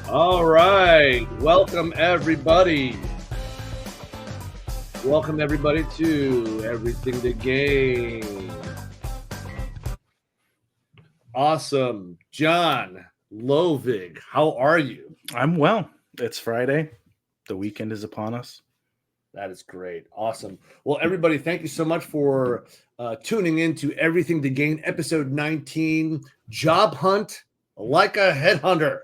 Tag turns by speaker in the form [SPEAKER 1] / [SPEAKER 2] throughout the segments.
[SPEAKER 1] All right. Welcome, everybody. Welcome, everybody, to Everything to Gain. Awesome. John Lovig, how are you?
[SPEAKER 2] I'm well. It's Friday. The weekend is upon us.
[SPEAKER 1] That is great. Awesome. Well, everybody, thank you so much for tuning in to Everything to Gain, episode 19, Job Hunt Like a Headhunter.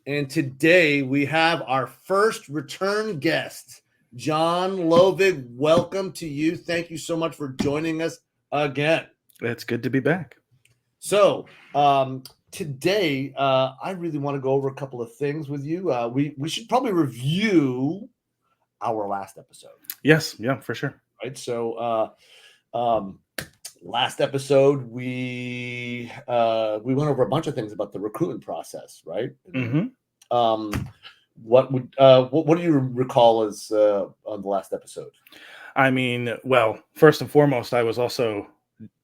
[SPEAKER 1] And today we have our first return guest, John Lovig. Welcome to you. Thank you so much for joining us again.
[SPEAKER 2] It's good to be back.
[SPEAKER 1] So today I really want to go over a couple of things with you. We should probably review our last episode.
[SPEAKER 2] Yes, yeah, for sure.
[SPEAKER 1] Right. So last episode we went over a bunch of things about the recruitment process, right?
[SPEAKER 2] Mm-hmm.
[SPEAKER 1] What do you recall as on the last episode?
[SPEAKER 2] I mean, well, first and foremost, I was also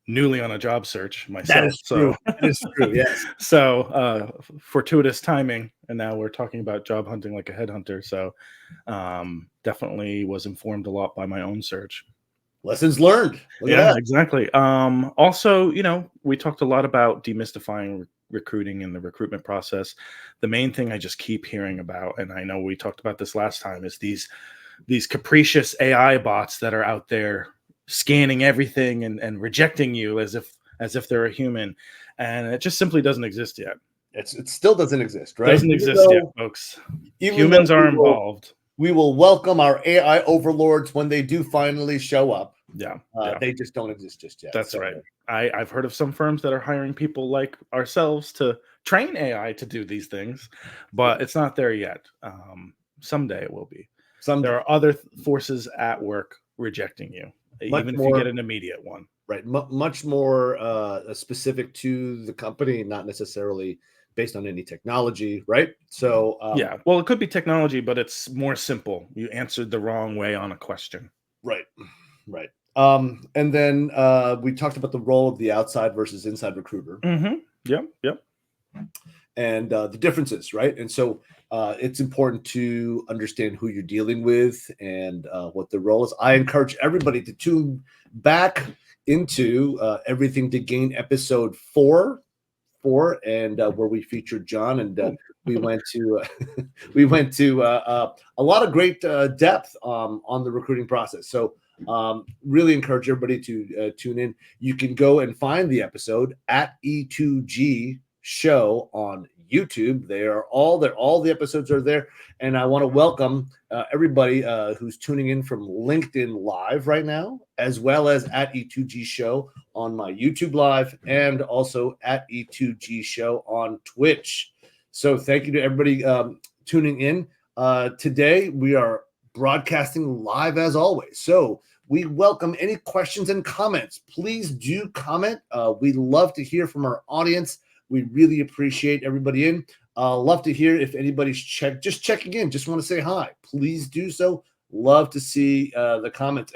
[SPEAKER 2] newly on a job search myself.
[SPEAKER 1] That is true. That is true. Yes.
[SPEAKER 2] So fortuitous timing, and now we're talking about job hunting like a headhunter. So definitely was informed a lot by my own search.
[SPEAKER 1] Lessons learned. Look at
[SPEAKER 2] Yeah,
[SPEAKER 1] that.
[SPEAKER 2] exactly. Also, we talked a lot about demystifying recruiting and the recruitment process. The main thing I just keep hearing about, and I know we talked about this last time, is these capricious AI bots that are out there scanning everything and rejecting you as if they're a human, and it just simply doesn't exist yet.
[SPEAKER 1] It still doesn't exist, right?
[SPEAKER 2] Doesn't exist yet, folks. Humans are involved.
[SPEAKER 1] We will welcome our AI overlords when they do finally show up.
[SPEAKER 2] Yeah.
[SPEAKER 1] They just don't exist just yet.
[SPEAKER 2] That's right. I've heard of some firms that are hiring people like ourselves to train AI to do these things, but it's not there yet. Someday it will be. There are other forces at work rejecting you, even if you get an immediate one.
[SPEAKER 1] Right. Much more specific to the company, not necessarily based on any technology, right? So
[SPEAKER 2] yeah, well, it could be technology, but it's more simple. You answered the wrong way on a question.
[SPEAKER 1] Right. And then we talked about the role of the outside versus inside recruiter.
[SPEAKER 2] Mm-hmm. Yep.
[SPEAKER 1] And the differences, right? And so it's important to understand who you're dealing with and what the role is. I encourage everybody to tune back into Everything to Gain episode 4, and where we featured John, and we went to a lot of great depth on the recruiting process. So really encourage everybody to tune in. You can go and find the episode at E2G show on YouTube. They are all there. All the episodes are there. And I want to welcome everybody who's tuning in from LinkedIn Live right now, as well as at E2G show on my YouTube Live, and also at E2G show on Twitch. So thank you to everybody tuning in. Today we are broadcasting live as always. So we welcome any questions and comments. Please do comment. We love to hear from our audience. We really appreciate everybody in. Love to hear if anybody's checking in. Just want to say hi. Please do so. Love to see the comments.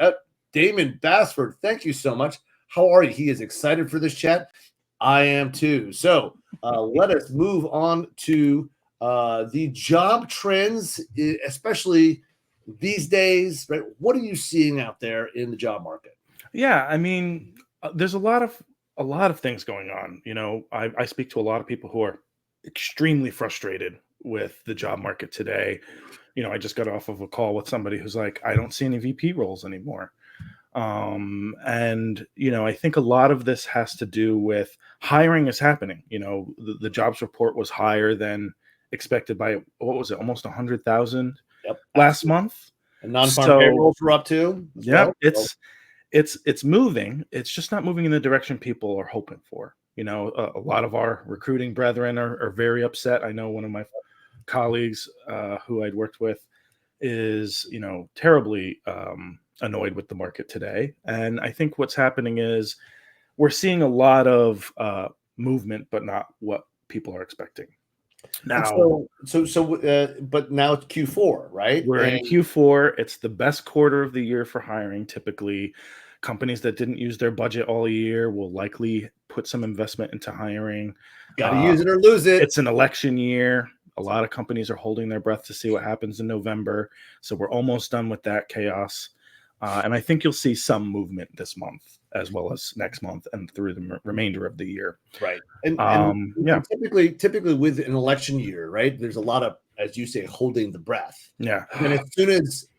[SPEAKER 1] Damon Bassford, thank you so much. How are you? He is excited for this chat. I am too. So let us move on to the job trends, especially these days. Right? What are you seeing out there in the job market?
[SPEAKER 2] Yeah, I mean, there's a lot of things going on. I speak to a lot of people who are extremely frustrated with the job market today. I just got off of a call with somebody who's like, I don't see any VP roles anymore. And I think a lot of this has to do with hiring is happening. The jobs report was higher than expected by, what was it, almost 100,000 last month.
[SPEAKER 1] And non-farm payrolls were up too.
[SPEAKER 2] Yeah, it's moving. It's just not moving in the direction people are hoping for. A lot of our recruiting brethren are very upset. I know one of my colleagues who I'd worked with is, terribly annoyed with the market today. And I think what's happening is we're seeing a lot of movement, but not what people are expecting. Now,
[SPEAKER 1] but now it's Q4, right?
[SPEAKER 2] We're in Q4. It's the best quarter of the year for hiring. Typically, companies that didn't use their budget all year will likely put some investment into hiring.
[SPEAKER 1] Got to use it or lose it.
[SPEAKER 2] It's an election year. A lot of companies are holding their breath to see what happens in November. So we're almost done with that chaos. And I think you'll see some movement this month as well as next month and through the remainder of the year.
[SPEAKER 1] Right. And
[SPEAKER 2] Yeah.
[SPEAKER 1] typically with an election year, right, there's a lot of, as you say, holding the breath.
[SPEAKER 2] Yeah.
[SPEAKER 1] And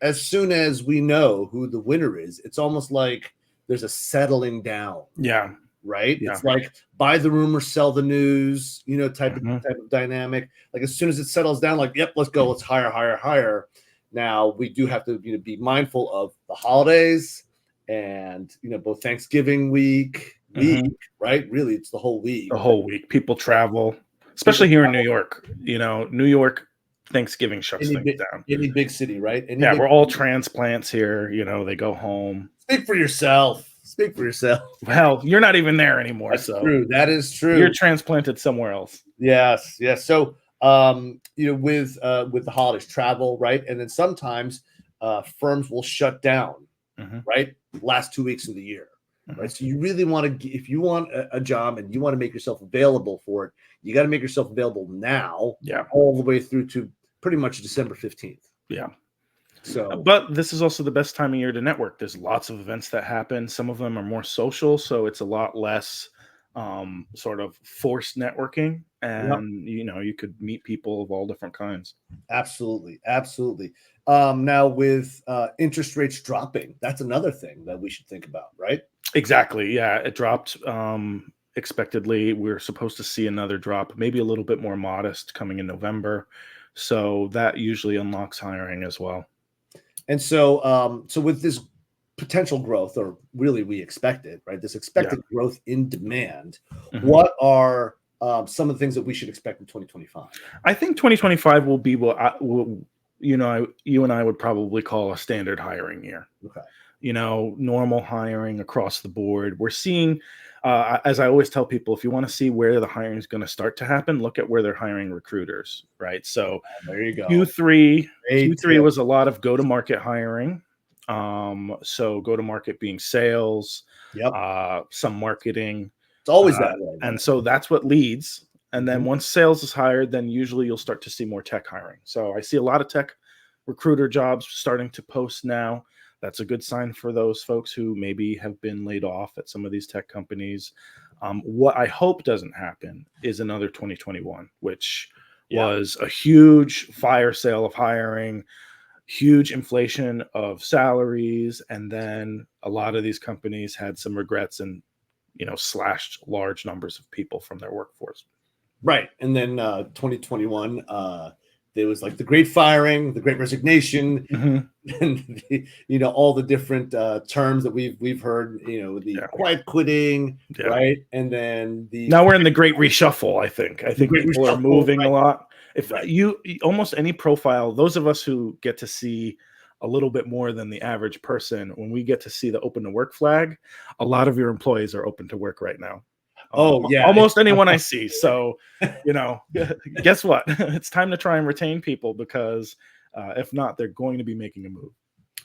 [SPEAKER 1] as soon as we know who the winner is, it's almost like there's a settling down.
[SPEAKER 2] Yeah.
[SPEAKER 1] Right.
[SPEAKER 2] Yeah.
[SPEAKER 1] It's like buy the rumor, sell the news, type
[SPEAKER 2] Mhm.
[SPEAKER 1] of dynamic. Like as soon as it settles down, like, yep, let's go, let's hire. Now we do have to be mindful of the holidays and both Thanksgiving week,
[SPEAKER 2] Mhm.
[SPEAKER 1] right? Really, it's the whole week.
[SPEAKER 2] The whole week. People travel, especially here in New York. New York Thanksgiving shuts things down.
[SPEAKER 1] Any big city, right?
[SPEAKER 2] We're all transplants here. They go home.
[SPEAKER 1] Speak for yourself.
[SPEAKER 2] Well, you're not even there anymore.
[SPEAKER 1] That's true. That is true.
[SPEAKER 2] You're transplanted somewhere else.
[SPEAKER 1] Yes. So, with the holidays, travel, right, and then sometimes firms will shut down, right, last 2 weeks of the year, right. So you really want to, if you want a job and you want to make yourself available for it, you got to make yourself available now, all the way through to pretty much December 15th.
[SPEAKER 2] Yeah.
[SPEAKER 1] So,
[SPEAKER 2] but this is also the best time of year to network. There's lots of events that happen. Some of them are more social, so it's a lot less sort of forced networking, and you could meet people of all different kinds.
[SPEAKER 1] Absolutely. Now with interest rates dropping, that's another thing that we should think about, right?
[SPEAKER 2] Exactly. Yeah, it dropped expectedly. We're supposed to see another drop, maybe a little bit more modest, coming in November. So that usually unlocks hiring as well.
[SPEAKER 1] And so, with this potential growth, or really we expect it, right? This expected growth in demand. What are some of the things that we should expect in 2025?
[SPEAKER 2] I think 2025 will be what you and I would probably call a standard hiring year.
[SPEAKER 1] Okay.
[SPEAKER 2] Normal hiring across the board. We're seeing, as I always tell people, if you want to see where the hiring is going to start to happen, look at where they're hiring recruiters, right? So
[SPEAKER 1] there you go.
[SPEAKER 2] Q3 was a lot of go-to-market hiring. So go-to-market being sales, some marketing.
[SPEAKER 1] It's always that way.
[SPEAKER 2] And so that's what leads. And then once sales is hired, then usually you'll start to see more tech hiring. So I see a lot of tech recruiter jobs starting to post now. That's a good sign for those folks who maybe have been laid off at some of these tech companies. What I hope doesn't happen is another 2021, which was a huge fire sale of hiring, huge inflation of salaries, and then a lot of these companies had some regrets and slashed large numbers of people from their workforce.
[SPEAKER 1] Right. And then 2021, there was like the great firing, the great resignation, and all the different terms that we've heard, the quiet quitting, right? And then
[SPEAKER 2] now we're in the great reshuffle. I think people are moving a lot. If you almost any profile, those of us who get to see a little bit more than the average person, when we get to see the open to work flag, a lot of your employees are open to work right now. Almost anyone I see. So, guess what? It's time to try and retain people, because if not, they're going to be making a move.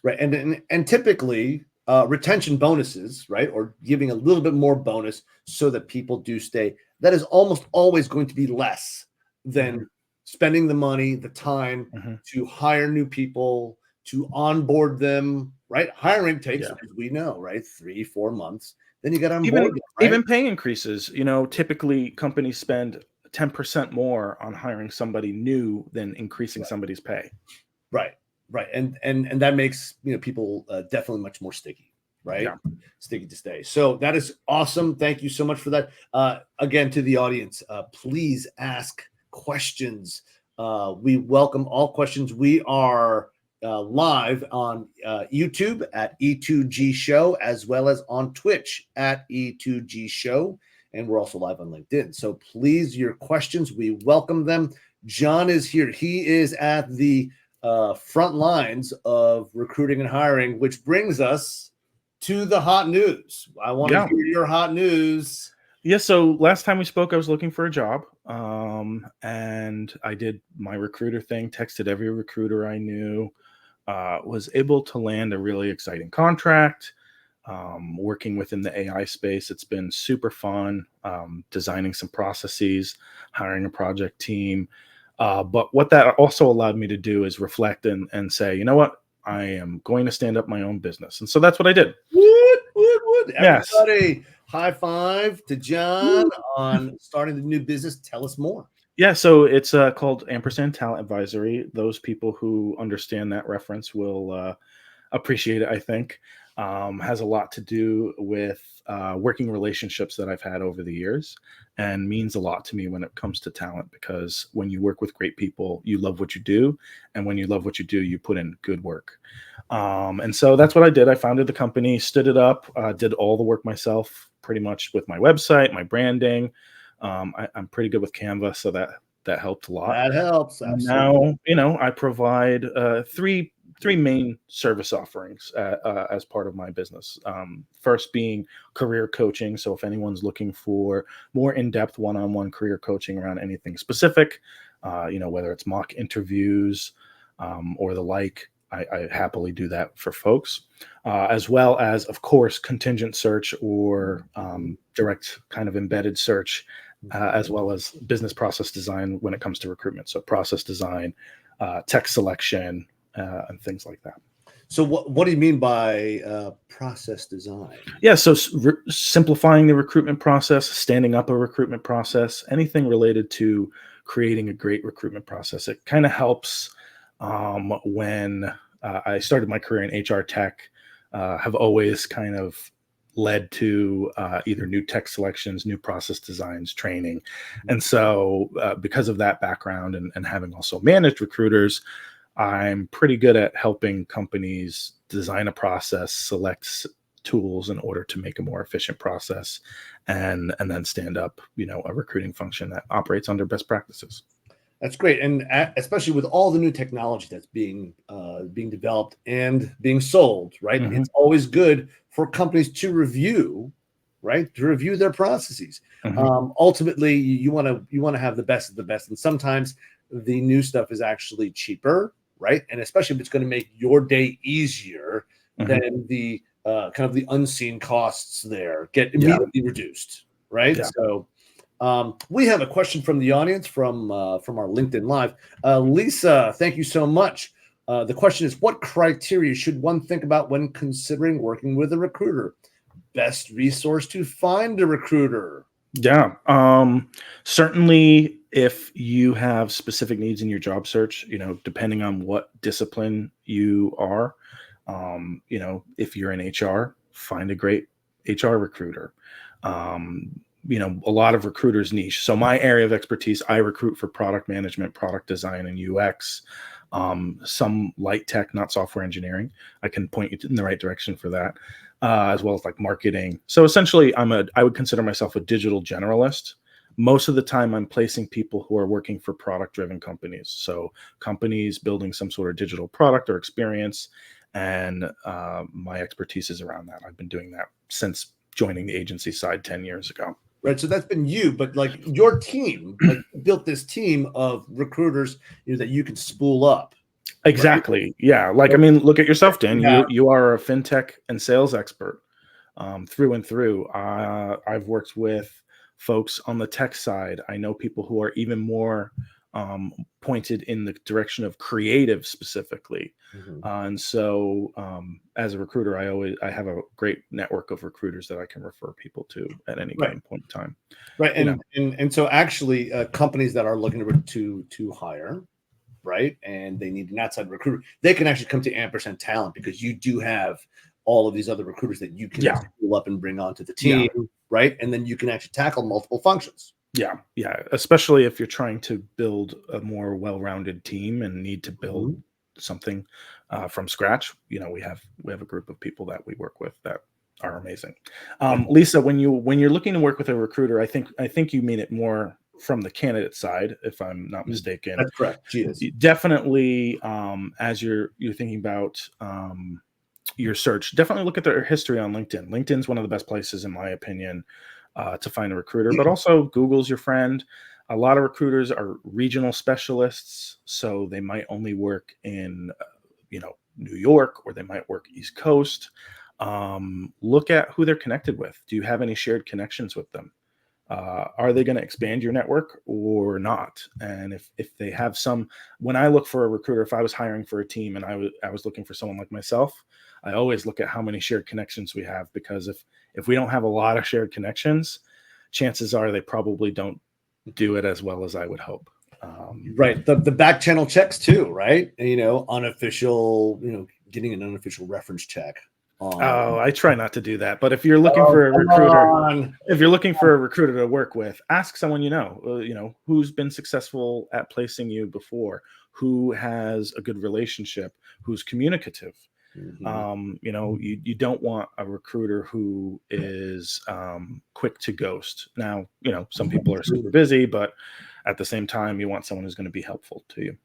[SPEAKER 1] Right. And typically retention bonuses, right, or giving a little bit more bonus so that people do stay, that is almost always going to be less than spending the money, the time to hire new people, to onboard them, right? Hiring takes, as we know, right, 3-4 months. Then you got to onboard them, right?
[SPEAKER 2] Even pay increases. Typically companies spend 10% more on hiring somebody new than increasing somebody's pay.
[SPEAKER 1] Right. And that makes people definitely much more sticky, right? Sticky to stay. So that is awesome. Thank you so much for that. Again, to the audience, please ask questions. We welcome all questions. We are live on YouTube at E2G Show, as well as on Twitch at E2G Show, and we're also live on LinkedIn. So please, your questions, we welcome them. John is here. He is at the front lines of recruiting and hiring, which brings us to the hot news. I want to hear your hot news.
[SPEAKER 2] Yeah, so last time we spoke, I was looking for a job, and I did my recruiter thing, texted every recruiter I knew, was able to land a really exciting contract, working within the AI space. It's been super fun, designing some processes, hiring a project team. But what that also allowed me to do is reflect and say, you know what, I am going to stand up my own business. And so that's what I did.
[SPEAKER 1] Woot.
[SPEAKER 2] Yes.
[SPEAKER 1] Everybody, high five to John on starting the new business. Tell us more.
[SPEAKER 2] Yeah, so it's called Ampersand Talent Advisory. Those people who understand that reference will appreciate it, I think. Has a lot to do with working relationships that I've had over the years, and means a lot to me when it comes to talent, because when you work with great people, you love what you do. And when you love what you do, you put in good work. And so that's what I did. I founded the company, stood it up, did all the work myself, pretty much with my website, my branding. I'm pretty good with Canva, so that helped a lot.
[SPEAKER 1] That helps. Absolutely.
[SPEAKER 2] Now, I provide three main service offerings as part of my business. First being career coaching. So if anyone's looking for more in-depth one-on-one career coaching around anything specific, whether it's mock interviews or the like, I happily do that for folks, as well as, of course, contingent search or direct kind of embedded search, as well as business process design when it comes to recruitment. So process design, tech selection, and things like that.
[SPEAKER 1] So what do you mean by process design?
[SPEAKER 2] Yeah, so simplifying the recruitment process, standing up a recruitment process, anything related to creating a great recruitment process. It kind of helps when I started my career in HR tech, have always kind of led to either new tech selections, new process designs, training. And so because of that background and having also managed recruiters, I'm pretty good at helping companies design a process, select tools in order to make a more efficient process, and then stand up, a recruiting function that operates under best practices.
[SPEAKER 1] That's great, and especially with all the new technology that's being developed and being sold, right?
[SPEAKER 2] Mm-hmm.
[SPEAKER 1] It's always good for companies to review, right? To review their processes.
[SPEAKER 2] Mm-hmm.
[SPEAKER 1] Ultimately, you want to have the best of the best, and sometimes the new stuff is actually cheaper, right? And especially if it's going to make your day easier,
[SPEAKER 2] Mm-hmm.
[SPEAKER 1] then the kind of the unseen costs there get
[SPEAKER 2] Yeah.
[SPEAKER 1] immediately reduced, right?
[SPEAKER 2] Yeah.
[SPEAKER 1] So. We have a question from the audience from our LinkedIn Live. Lisa, thank you so much. The question is, what criteria should one think about when considering working with a recruiter? Best resource to find a recruiter?
[SPEAKER 2] Yeah. Certainly if you have specific needs in your job search, depending on what discipline you are, if you're in HR, find a great HR recruiter. A lot of recruiters niche. So my area of expertise, I recruit for product management, product design, and UX. Some light tech, not software engineering. I can point you in the right direction for that, as well as like marketing. So essentially, I would consider myself a digital generalist. Most of the time, I'm placing people who are working for product-driven companies. So companies building some sort of digital product or experience, and my expertise is around that. I've been doing that since joining the agency side 10 years ago.
[SPEAKER 1] Right. So that's been you, but like your team, like built this team of recruiters, that you can spool up.
[SPEAKER 2] Exactly.
[SPEAKER 1] Right?
[SPEAKER 2] Yeah. Like, I mean, look at yourself, Dan.
[SPEAKER 1] Yeah.
[SPEAKER 2] You are a fintech and sales expert through and through. I've worked with folks on the tech side. I know people who are even more pointed in the direction of creative specifically.
[SPEAKER 1] Mm-hmm.
[SPEAKER 2] And so as a recruiter, I have a great network of recruiters that I can refer people to at any given point in time.
[SPEAKER 1] Right. And so actually companies that are looking to hire, right, and they need an outside recruiter, they can actually come to Ampersand Talent because you do have all of these other recruiters that you can spool up and bring onto the team, right? And then you can actually tackle multiple functions.
[SPEAKER 2] Yeah. Especially if you're trying to build a more well-rounded team and need to build something from scratch. We have a group of people that we work with that are amazing. Lisa, when you're looking to work with a recruiter, I think you mean it more from the candidate side, if I'm not mistaken.
[SPEAKER 1] That's correct. She is.
[SPEAKER 2] Definitely, as you're thinking about your search, definitely look at their history on LinkedIn. LinkedIn's one of the best places, in my opinion, to find a recruiter, but also Google's your friend. A lot of recruiters are regional specialists, so they might only work in, New York, or they might work East Coast. Look at who they're connected with. Do you have any shared connections with them? Are they going to expand your network or not? And if they have some, when I look for a recruiter, if I was hiring for a team and I was looking for someone like myself, I always look at how many shared connections we have, because if we don't have a lot of shared connections, chances are they probably don't do it as well as I would hope.
[SPEAKER 1] Right. The back channel checks too, right? Unofficial, getting an unofficial reference check.
[SPEAKER 2] Oh, I try not to do that. But if you're looking
[SPEAKER 1] Oh,
[SPEAKER 2] for a
[SPEAKER 1] come
[SPEAKER 2] recruiter,
[SPEAKER 1] on.
[SPEAKER 2] if you're looking for a recruiter to work with, ask someone who's been successful at placing you before, who has a good relationship, who's communicative.
[SPEAKER 1] Mhm.
[SPEAKER 2] You don't want a recruiter who is quick to ghost. Now, some people are super busy, but at the same time, you want someone who's going to be helpful to you.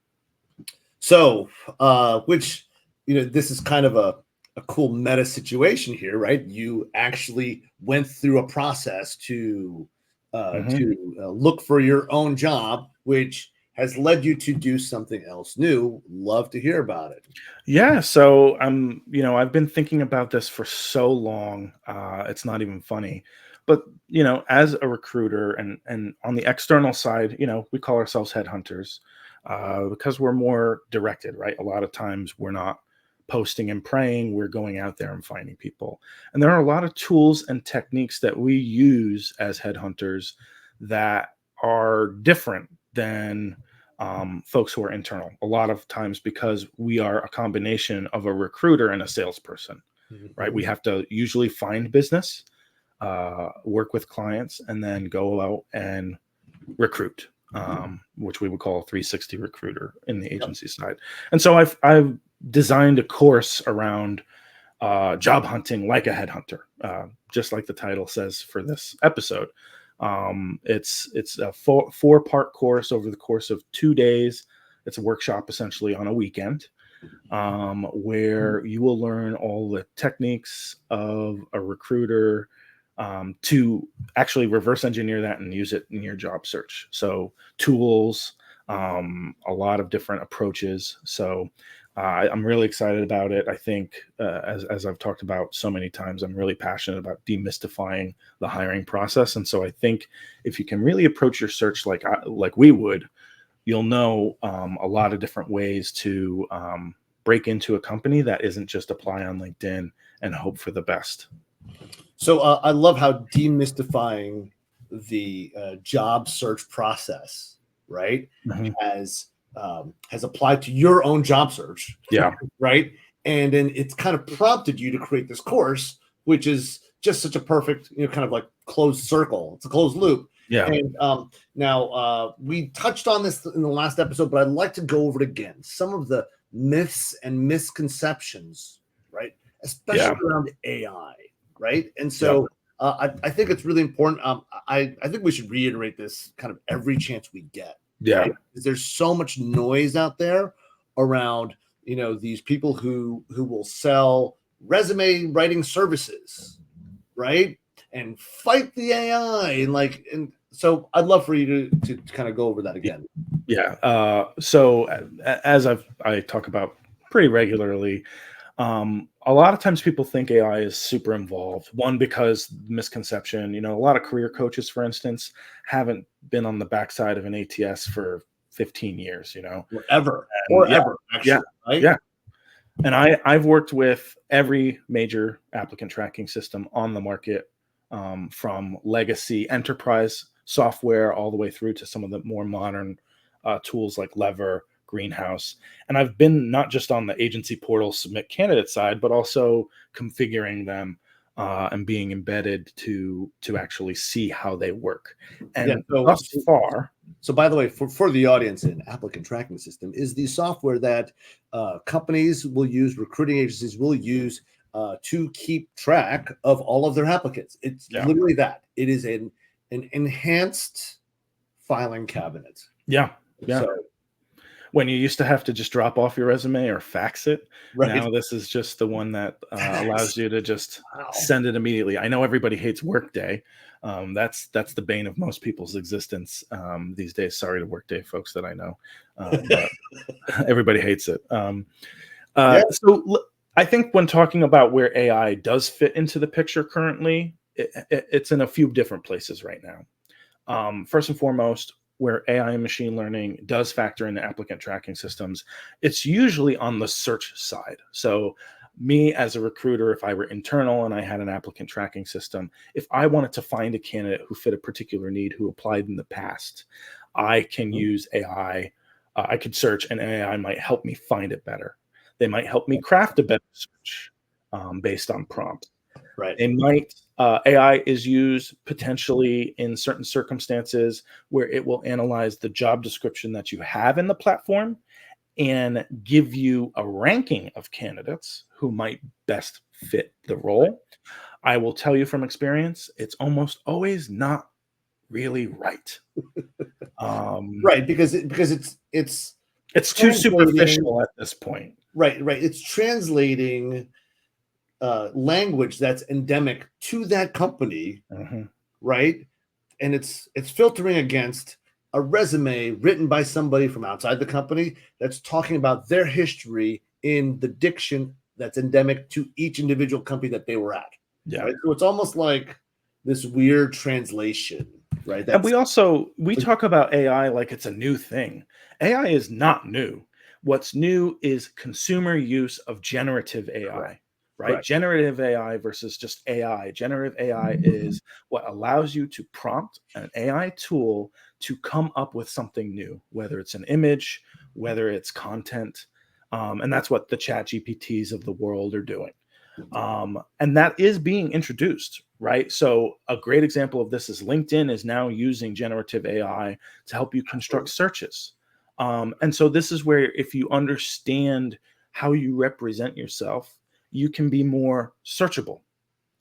[SPEAKER 1] So, which, this is kind of a cool meta situation here, right? You actually went through a process to look for your own job, which has led you to do something else new. Love to hear about it.
[SPEAKER 2] Yeah, so I've been thinking about this for so long. It's not even funny. But, as a recruiter and on the external side, we call ourselves headhunters because we're more directed, right? A lot of times we're not posting and praying, we're going out there and finding people. And there are a lot of tools and techniques that we use as headhunters that are different than folks who are internal, a lot of times because we are a combination of a recruiter and a salesperson, right? We have to usually find business, work with clients, and then go out and recruit, which we would call a 360 recruiter in the agency side. And so I've designed a course around job hunting like a headhunter, just like the title says for this episode. It's a four-part course over the course of 2 days. It's a workshop essentially on a weekend, where you will learn all the techniques of a recruiter to actually reverse engineer that and use it in your job search. So tools, a lot of different approaches. So I'm really excited about it. I think, as I've talked about so many times, I'm really passionate about demystifying the hiring process. And so I think if you can really approach your search like we would, you'll know a lot of different ways to break into a company that isn't just apply on LinkedIn and hope for the best.
[SPEAKER 1] So I love how demystifying the job search process, right,
[SPEAKER 2] Mm-hmm.
[SPEAKER 1] has applied to your own job search.
[SPEAKER 2] Yeah.
[SPEAKER 1] Right. And then it's kind of prompted you to create this course, which is just such a perfect, kind of like closed circle. It's a closed loop.
[SPEAKER 2] Yeah.
[SPEAKER 1] And now we touched on this in the last episode, but I'd like to go over it again. Some of the myths and misconceptions, right, especially around AI, right? And so I think it's really important. I think we should reiterate this kind of every chance we get.
[SPEAKER 2] Yeah.
[SPEAKER 1] Right? Because there's so much noise out there around, these people who will sell resume writing services, right? And fight the AI and so I'd love for you to kind of go over that again.
[SPEAKER 2] Yeah. So as I talk about pretty regularly, a lot of times people think AI is super involved. One, because misconception, a lot of career coaches, for instance, haven't been on the backside of an ATS for 15 years,
[SPEAKER 1] Ever, actually, right?
[SPEAKER 2] Yeah. And I've worked with every major applicant tracking system on the market, from legacy enterprise software all the way through to some of the more modern tools like Lever, Greenhouse. And I've been not just on the agency portal submit candidate side, but also configuring them and being embedded to actually see how they work. And thus far.
[SPEAKER 1] So, by the way, for the audience, an applicant tracking system is the software that companies will use, recruiting agencies will use to keep track of all of their applicants. It's literally that. It is an enhanced filing cabinet.
[SPEAKER 2] Yeah. Yeah. So, when you used to have to just drop off your resume or fax it, now this is just the one that allows you to just send it immediately. I know everybody hates Workday. That's the bane of most people's existence these days. Sorry to Workday folks that I know, but everybody hates it. So I think when talking about where AI does fit into the picture currently, it's in a few different places right now. First and foremost, where AI and machine learning does factor into applicant tracking systems, it's usually on the search side. So me as a recruiter, if I were internal and I had an applicant tracking system, if I wanted to find a candidate who fit a particular need, who applied in the past, I can use AI. I could search and AI might help me find it better. They might help me craft a better search based on prompts.
[SPEAKER 1] Right.
[SPEAKER 2] They might, AI is used potentially in certain circumstances where it will analyze the job description that you have in the platform and give you a ranking of candidates who might best fit the role. I will tell you from experience, it's almost always not really right.
[SPEAKER 1] Right, because it's
[SPEAKER 2] It's too
[SPEAKER 1] translating.
[SPEAKER 2] superficial at this point.
[SPEAKER 1] Right, right. It's translating language that's endemic to that company,
[SPEAKER 2] Mhm.
[SPEAKER 1] right? And it's filtering against a resume written by somebody from outside the company that's talking about their history in the diction that's endemic to each individual company that they were at.
[SPEAKER 2] Yeah.
[SPEAKER 1] Right. So it's almost like this weird translation, right?
[SPEAKER 2] And
[SPEAKER 1] That's
[SPEAKER 2] we talk about AI like it's a new thing. AI is not new. What's new is consumer use of generative
[SPEAKER 1] correct.
[SPEAKER 2] AI, right?
[SPEAKER 1] Correct.
[SPEAKER 2] Generative AI versus just AI. Generative AI is what allows you to prompt an AI tool to come up with something new, whether it's an image, whether it's content. And that's what the chat GPTs of the world are doing. And that is being introduced, right? So a great example of this is LinkedIn is now using generative AI to help you construct searches. And so this is where if you understand how you represent yourself, you can be more searchable.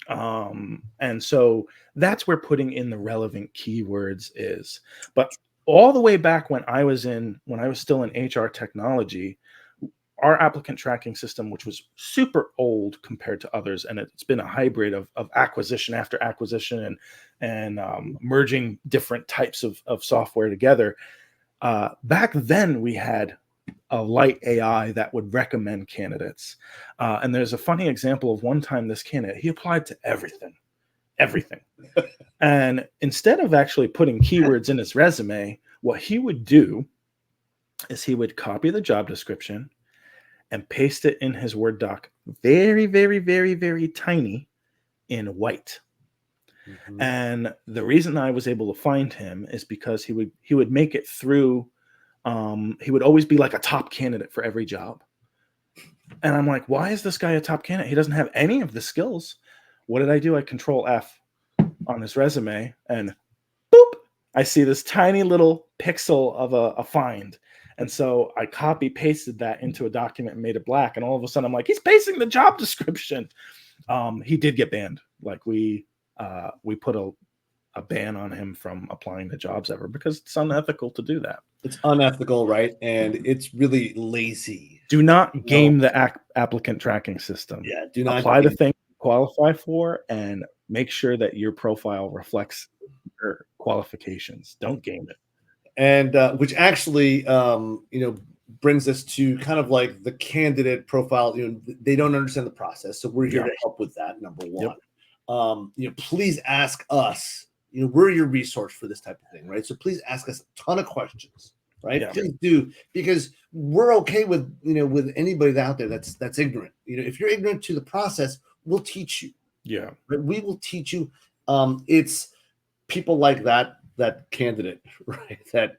[SPEAKER 2] And so that's where putting in the relevant keywords is. But all the way back when I was still in HR technology, our applicant tracking system, which was super old compared to others, and it's been a hybrid of acquisition after acquisition and merging different types of software together. Back then, we had a light AI that would recommend candidates. And there's a funny example of one time this candidate, he applied to everything. And instead of actually putting keywords in his resume, what he would do is he would copy the job description and paste it in his Word doc very, very, very, very tiny in white.
[SPEAKER 1] Mhm.
[SPEAKER 2] And the reason I was able to find him is because he would make it through. He would always be like a top candidate for every job. And I'm like, why is this guy a top candidate? He doesn't have any of the skills. What did I do? I control F on his resume and boop, I see this tiny little pixel of a find. And so I copy pasted that into a document and made it black. And all of a sudden I'm like, he's pasting the job description. He did get banned. Like we put a ban on him from applying to jobs ever because it's unethical to do that.
[SPEAKER 1] It's unethical, right? And it's really lazy.
[SPEAKER 2] Do not
[SPEAKER 1] You know?
[SPEAKER 2] game the applicant tracking system.
[SPEAKER 1] Yeah, do not
[SPEAKER 2] Apply the thing you qualify for and make sure that your profile reflects your qualifications. Don't game it.
[SPEAKER 1] and which actually brings us to kind of like the candidate profile. They don't understand the process, so we're here
[SPEAKER 2] Yeah.
[SPEAKER 1] to help with that. Number one.
[SPEAKER 2] Yep.
[SPEAKER 1] Please ask us. We're your resource for this type of thing, right? So please ask us a ton of questions, right?
[SPEAKER 2] Yeah.
[SPEAKER 1] Please do, because we're okay with with anybody out there that's ignorant. If you're ignorant to the process, we'll teach you.
[SPEAKER 2] Yeah.
[SPEAKER 1] Right? We will teach you. It's people like that candidate, right? That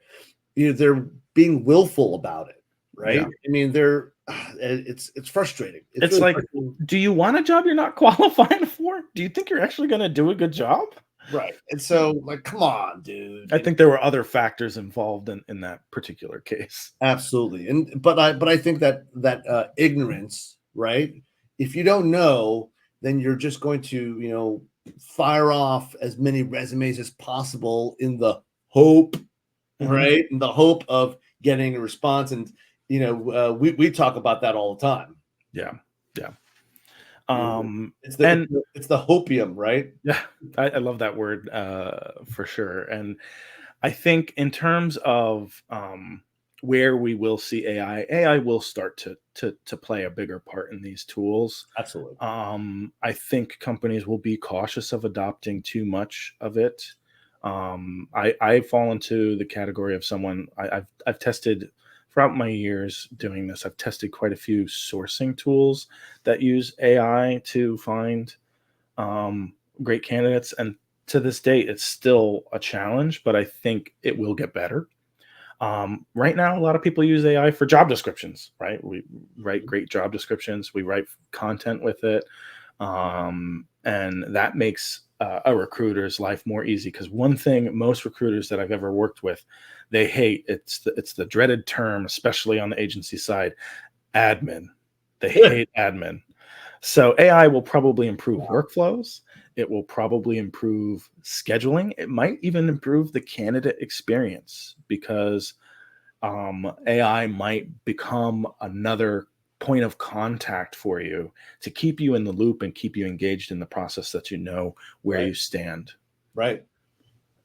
[SPEAKER 1] they're being willful about it, right?
[SPEAKER 2] Yeah.
[SPEAKER 1] I mean, it's frustrating.
[SPEAKER 2] It's
[SPEAKER 1] really
[SPEAKER 2] like,
[SPEAKER 1] frustrating.
[SPEAKER 2] do you want a job you're not qualifying for? Do you think you're actually going to do a good job?
[SPEAKER 1] Right. And so, like, come on, dude.
[SPEAKER 2] I think there were other factors involved in that particular case.
[SPEAKER 1] Absolutely. But I think that ignorance, right? If you don't know, then you're just going to, fire off as many resumes as possible in the hope, right? In the hope of getting a response. And we talk about that all the time.
[SPEAKER 2] Yeah. Yeah.
[SPEAKER 1] It's
[SPEAKER 2] And
[SPEAKER 1] the hopium, right?
[SPEAKER 2] yeah, I love that word for sure. And I think in terms of where we will see AI will start to play a bigger part in these tools.
[SPEAKER 1] Absolutely.
[SPEAKER 2] I think companies will be cautious of adopting too much of it. I fall into the category of someone I've tested throughout my years doing this. I've tested quite a few sourcing tools that use AI to find great candidates, and to this date, it's still a challenge, but I think it will get better. Right now, a lot of people use AI for job descriptions, right? We write great job descriptions, we write content with it, and that makes a recruiter's life more easy. Because one thing most recruiters that I've ever worked with, they hate, it's the dreaded term, especially on the agency side, admin. They hate admin. So AI will probably improve workflows. It will probably improve scheduling. It might even improve the candidate experience, because AI might become another point of contact for you to keep you in the loop and keep you engaged in the process, that you know where
[SPEAKER 1] Right.
[SPEAKER 2] you stand.
[SPEAKER 1] Right.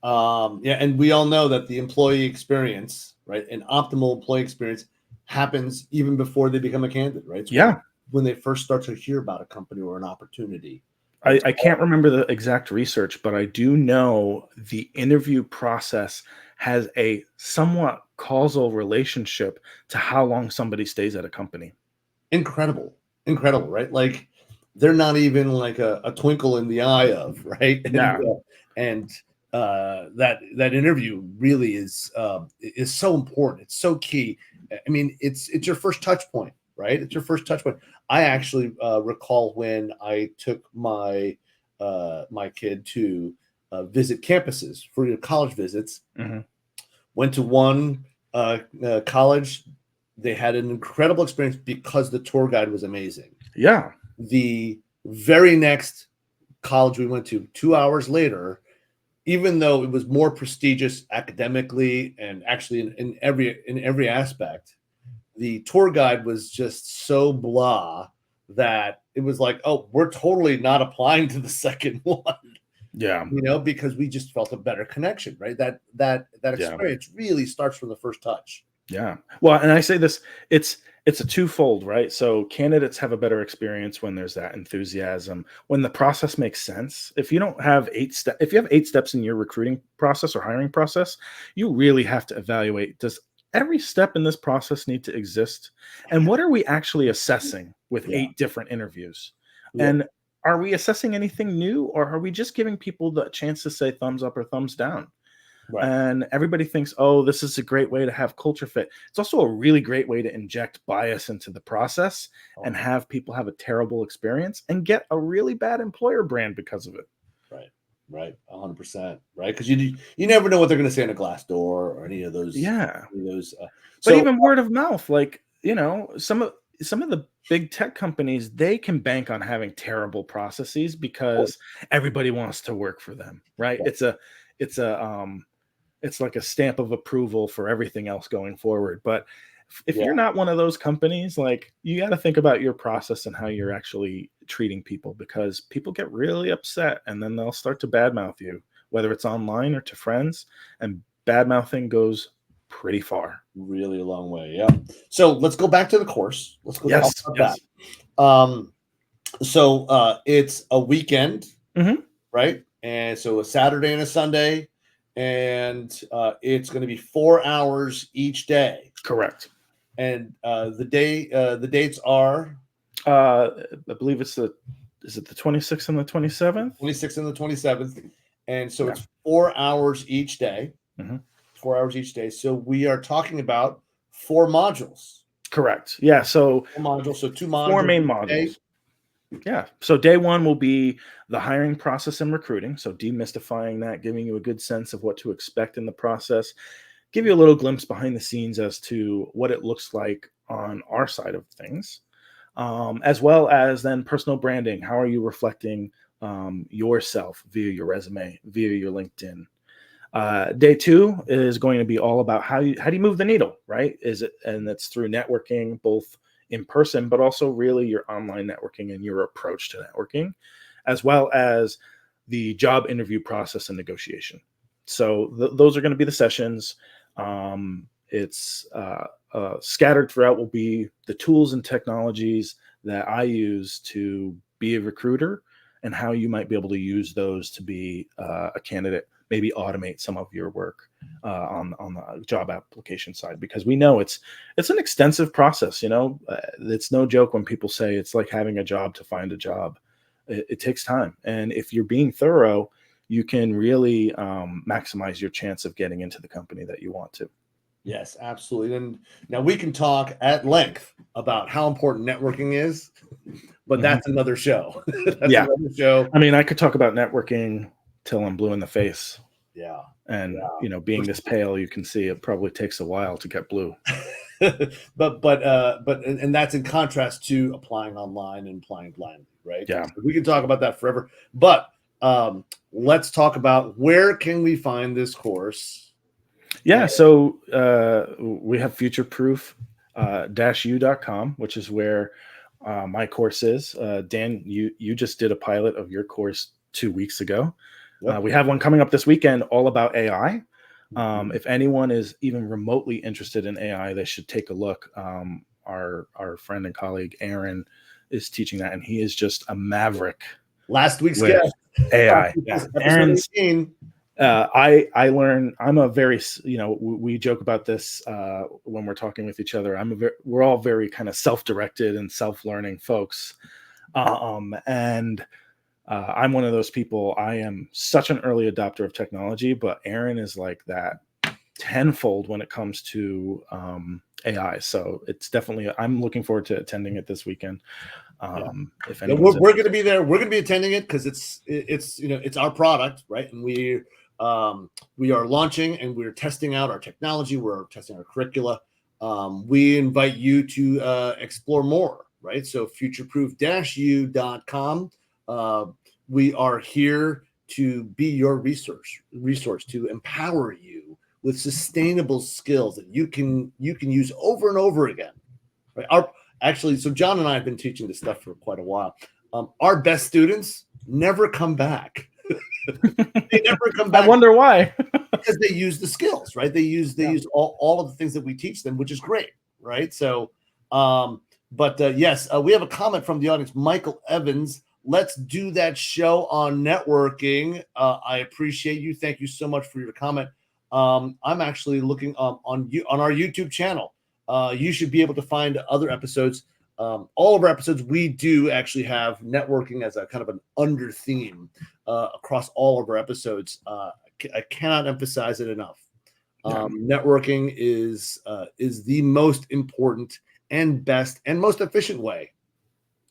[SPEAKER 1] Yeah, and we all know that the employee experience, right, an optimal employee experience happens even before they become a candidate, right? It's
[SPEAKER 2] Yeah.
[SPEAKER 1] when they first start to hear about a company or an opportunity. Right?
[SPEAKER 2] I can't remember the exact research, but I do know the interview process has a somewhat causal relationship to how long somebody stays at a company.
[SPEAKER 1] Incredible, incredible, right? Like they're not even like a twinkle in the eye of, right?
[SPEAKER 2] Yeah.
[SPEAKER 1] And that interview really is so important. It's so key. I mean, it's your first touch point, right? It's your first touch point. I actually recall when I took my my kid to visit campuses for your college visits.
[SPEAKER 2] Hmm.
[SPEAKER 1] Went to one college. They had an incredible experience because the tour guide was amazing.
[SPEAKER 2] Yeah.
[SPEAKER 1] The very next college we went to, 2 hours later, even though it was more prestigious academically and actually in every aspect, the tour guide was just so blah that it was like, oh, we're totally not applying to the second one.
[SPEAKER 2] Yeah.
[SPEAKER 1] Because we just felt a better connection, right? That
[SPEAKER 2] Yeah.
[SPEAKER 1] experience really starts from the first touch.
[SPEAKER 2] Yeah. Well, and I say this, it's a twofold, right? So candidates have a better experience when there's that enthusiasm, when the process makes sense. If you don't have if you have 8 steps in your recruiting process or hiring process, you really have to evaluate, does every step in this process need to exist? And what are we actually assessing with
[SPEAKER 1] Yeah.
[SPEAKER 2] 8 different interviews?
[SPEAKER 1] Yeah.
[SPEAKER 2] And are we assessing anything new, or are we just giving people the chance to say thumbs up or thumbs down?
[SPEAKER 1] Right.
[SPEAKER 2] And everybody thinks, oh, this is a great way to have culture fit. It's also a really great way to inject bias into the process and
[SPEAKER 1] Oh,
[SPEAKER 2] have people have a terrible experience and get a really bad employer brand because of it.
[SPEAKER 1] right. Right. 100%. Right. Because you never know what they're going to say on a glass door or any of those.
[SPEAKER 2] Yeah.
[SPEAKER 1] Any of those.
[SPEAKER 2] But
[SPEAKER 1] So
[SPEAKER 2] even word of mouth, like, some of the big tech companies, they can bank on having terrible processes because everybody wants to work for them, right?
[SPEAKER 1] right.
[SPEAKER 2] It's it's like a stamp of approval for everything else going forward. But if
[SPEAKER 1] Yeah.
[SPEAKER 2] you're not one of those companies, like, you got to think about your process and how you're actually treating people, because people get really upset and then they'll start to badmouth you, whether it's online or to friends. And badmouthing goes pretty far.
[SPEAKER 1] Really a long way. Yeah. So let's go back to the course. Let's go talk
[SPEAKER 2] Yes.
[SPEAKER 1] about
[SPEAKER 2] Yes.
[SPEAKER 1] that. So it's a weekend,
[SPEAKER 2] Hmm.
[SPEAKER 1] right? And so a Saturday and a Sunday, and it's going to be 4 hours each day.
[SPEAKER 2] Correct.
[SPEAKER 1] And the dates are
[SPEAKER 2] I believe is it the 26th and the 27th?
[SPEAKER 1] 26th and the 27th, and so
[SPEAKER 2] Yeah.
[SPEAKER 1] it's 4 hours each day.
[SPEAKER 2] Hmm.
[SPEAKER 1] 4 hours each day. So we are talking about 4 modules.
[SPEAKER 2] Correct. Yeah. So
[SPEAKER 1] 4 modules. So
[SPEAKER 2] 4
[SPEAKER 1] 2 modules
[SPEAKER 2] main
[SPEAKER 1] each day.
[SPEAKER 2] modules. Yeah. So day one will be the hiring process and recruiting. So demystifying that, giving you a good sense of what to expect in the process, give you a little glimpse behind the scenes as to what it looks like on our side of things, as well as then personal branding. How are you reflecting yourself via your resume, via your LinkedIn? Day two is going to be all about how do you move the needle, right? And it's through networking, both in person, but also really your online networking and your approach to networking, as well as the job interview process and negotiation. So those are going to be the sessions. It's scattered throughout will be the tools and technologies that I use to be a recruiter, and how you might be able to use those to be a candidate maybe automate some of your work on the job application side, because we know it's an extensive process. It's no joke when people say it's like having a job to find a job. It takes time, and if you're being thorough, you can really maximize your chance of getting into the company that you want to.
[SPEAKER 1] Yes, absolutely. And now we can talk at length about how important networking is, but that's another show.
[SPEAKER 2] Yeah.
[SPEAKER 1] Another show.
[SPEAKER 2] I mean, I could talk about networking till I'm blue in the face.
[SPEAKER 1] Yeah.
[SPEAKER 2] And being this pale, you can see it probably takes a while to get blue.
[SPEAKER 1] but that's in contrast to applying online and applying blindly, right?
[SPEAKER 2] Yeah.
[SPEAKER 1] So we can talk about that forever. But let's talk about, where can we find this course?
[SPEAKER 2] Yeah, so we have futureproof-u.com, which is where my course is. Dan, you just did a pilot of your course 2 weeks ago. Yep. We have one coming up this weekend all about AI. If anyone is even remotely interested in AI, they should take a look. Our friend and colleague Aaron is teaching that, and he is just a maverick.
[SPEAKER 1] Last week's guest,
[SPEAKER 2] AI. Yeah. Aaron's. I learn. I'm a very, we joke about this when we're talking with each other. We're all very kind of self-directed and self-learning folks, and I'm one of those people. I am such an early adopter of technology, but Aaron is like that tenfold when it comes to AI. So it's definitely, I'm looking forward to attending it this weekend. If
[SPEAKER 1] we're going to be there, we're going to be attending it because it's our product, right? And we are launching and we're testing out our technology. We're testing our curricula. We invite you to explore more, right? So futureproof-u.com. We are here to be your resource to empower you with sustainable skills that you can use over and over again. Right? So John and I have been teaching this stuff for quite a while. Our best students never come back. They never come back.
[SPEAKER 2] I wonder why.
[SPEAKER 1] Because they use the skills, right? They use all of the things that we teach them, which is great, right? So, yes, we have a comment from the audience, Michael Evans. Let's do that show on networking. I appreciate you. Thank you so much for your comment. I'm actually looking on our YouTube channel. You should be able to find other episodes. All of our episodes, we do actually have networking as a kind of an under theme across all of our episodes. I cannot emphasize it enough. Networking is the most important and best and most efficient way,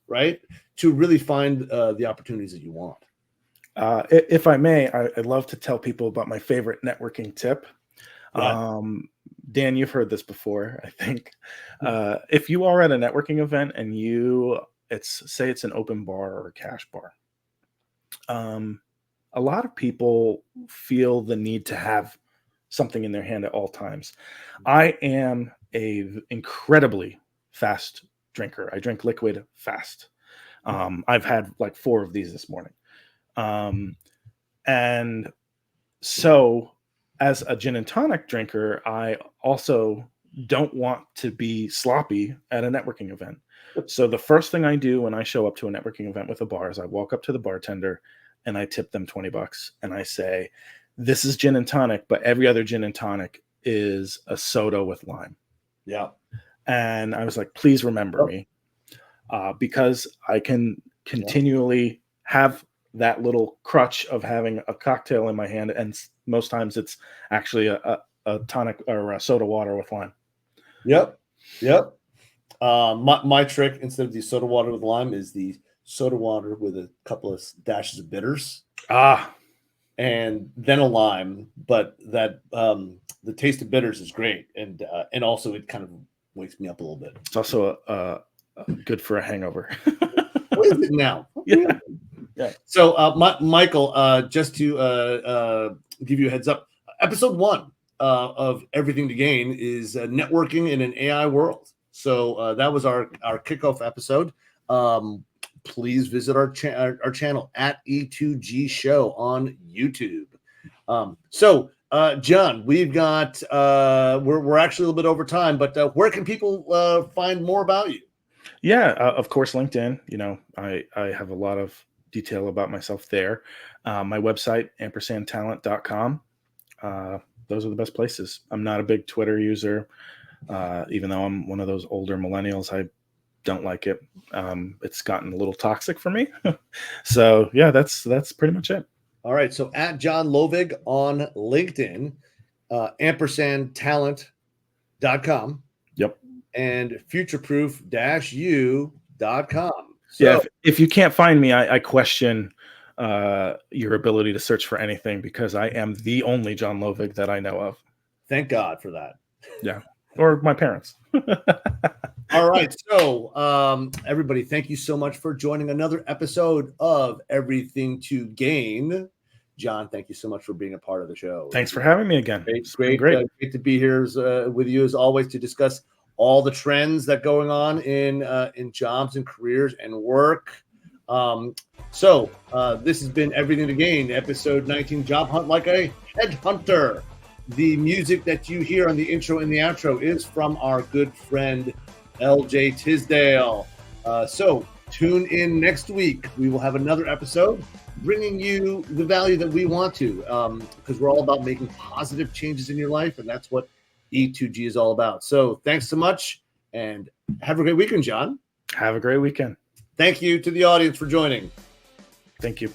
[SPEAKER 1] right, to really find the opportunities that you want.
[SPEAKER 2] If I may, I'd love to tell people about my favorite networking tip.
[SPEAKER 1] Yeah.
[SPEAKER 2] Dan, you've heard this before, I think. If you are at a networking event and say it's an open bar or a cash bar, a lot of people feel the need to have something in their hand at all times. I am a incredibly fast drinker. I drink liquid fast. I've had like 4 of these this morning. And so as a gin and tonic drinker, I also don't want to be sloppy at a networking event. So the first thing I do when I show up to a networking event with a bar is I walk up to the bartender and I tip them $20 and I say, this is gin and tonic, but every other gin and tonic is a soda with lime.
[SPEAKER 1] Yeah.
[SPEAKER 2] And I was like, please remember me, because I can continually have that little crutch of having a cocktail in my hand. And most times it's actually a tonic or a soda water with lime.
[SPEAKER 1] Yep. My trick, instead of the soda water with lime, is the soda water with a couple of dashes of bitters. And then a lime, but that the taste of bitters is great, and also it kind of wakes me up a little bit.
[SPEAKER 2] It's also good for a hangover.
[SPEAKER 1] What is it now?
[SPEAKER 2] Yeah.
[SPEAKER 1] So, Michael, just to give you a heads up, episode 1 of Everything to Gain is networking in an AI world. So that was our kickoff episode. Please visit our channel at E2G Show on YouTube. So, John, we've got we're actually a little bit over time, but where can people find more about you?
[SPEAKER 2] Yeah, of course, LinkedIn. I have a lot of detail about myself there. My website, ampersandtalent.com. Those are the best places. I'm not a big Twitter user, even though I'm one of those older millennials. I don't like it. It's gotten a little toxic for me. So yeah, that's pretty much it.
[SPEAKER 1] All right. So at John Lovig on LinkedIn, ampersandtalent.com.
[SPEAKER 2] Yep.
[SPEAKER 1] And futureproof-u.com. So,
[SPEAKER 2] yeah, if you can't find me, I question your ability to search for anything, because I am the only John Lovig that I know of.
[SPEAKER 1] Thank God for that.
[SPEAKER 2] Yeah. Or my parents.
[SPEAKER 1] All right. So, everybody, thank you so much for joining another episode of Everything to Gain. John, thank you so much for being a part of the show.
[SPEAKER 2] Thanks for having me again.
[SPEAKER 1] Great to be here with you as always to discuss all the trends that are going on in jobs and careers and work. So this has been Everything to Gain, episode 19, Job Hunt Like a Headhunter. The music that you hear on the intro and the outro is from our good friend LJ Tisdale. So tune in next week. We will have another episode bringing you the value that we want to, because we're all about making positive changes in your life, and that's what E2G is all about. So thanks so much, and have a great weekend, John.
[SPEAKER 2] Have a great weekend.
[SPEAKER 1] Thank you to the audience for joining.
[SPEAKER 2] Thank you.